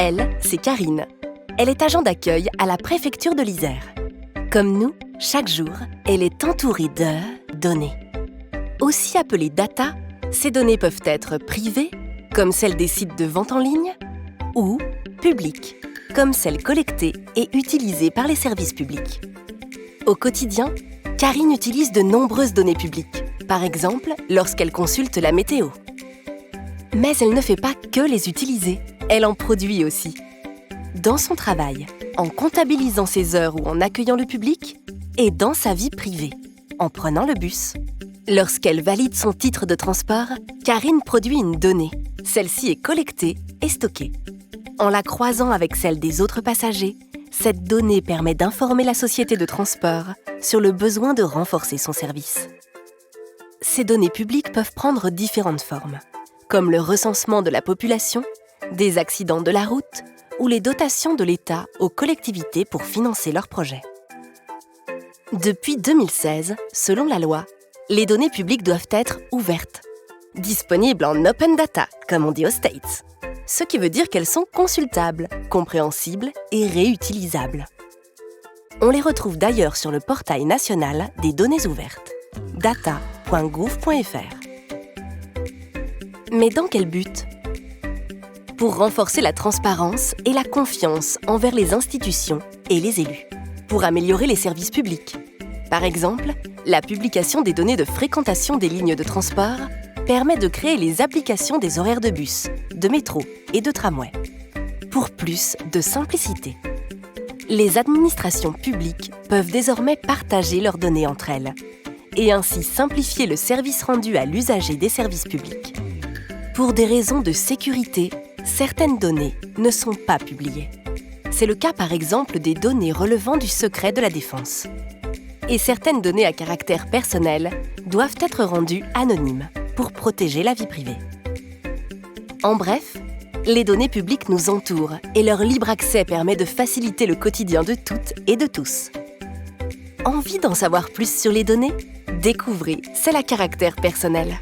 Elle, c'est Karine. Elle est agent d'accueil à la préfecture de l'Isère. Comme nous, chaque jour, elle est entourée de données. Aussi appelées data, ces données peuvent être privées, comme celles des sites de vente en ligne, ou publiques, comme celles collectées et utilisées par les services publics. Au quotidien, Karine utilise de nombreuses données publiques, par exemple lorsqu'elle consulte la météo. Mais elle ne fait pas que les utiliser, elle en produit aussi. Dans son travail, en comptabilisant ses heures ou en accueillant le public, et dans sa vie privée, en prenant le bus. Lorsqu'elle valide son titre de transport, Karine produit une donnée. Celle-ci est collectée et stockée. En la croisant avec celle des autres passagers, cette donnée permet d'informer la société de transport sur le besoin de renforcer son service. Ces données publiques peuvent prendre différentes formes, comme le recensement de la population, des accidents de la route ou les dotations de l'État aux collectivités pour financer leurs projets. Depuis 2016, selon la loi, les données publiques doivent être ouvertes, disponibles en open data, comme on dit aux States, ce qui veut dire qu'elles sont consultables, compréhensibles et réutilisables. On les retrouve d'ailleurs sur le portail national des données ouvertes, data.gouv.fr. Mais dans quel but ? Pour renforcer la transparence et la confiance envers les institutions et les élus. Pour améliorer les services publics. Par exemple, la publication des données de fréquentation des lignes de transport permet de créer les applications des horaires de bus, de métro et de tramway. Pour plus de simplicité. Les administrations publiques peuvent désormais partager leurs données entre elles et ainsi simplifier le service rendu à l'usager des services publics. Pour des raisons de sécurité, certaines données ne sont pas publiées. C'est le cas par exemple des données relevant du secret de la défense. Et certaines données à caractère personnel doivent être rendues anonymes pour protéger la vie privée. En bref, les données publiques nous entourent et leur libre accès permet de faciliter le quotidien de toutes et de tous. Envie d'en savoir plus sur les données ? Découvrez C'est à caractère personnel.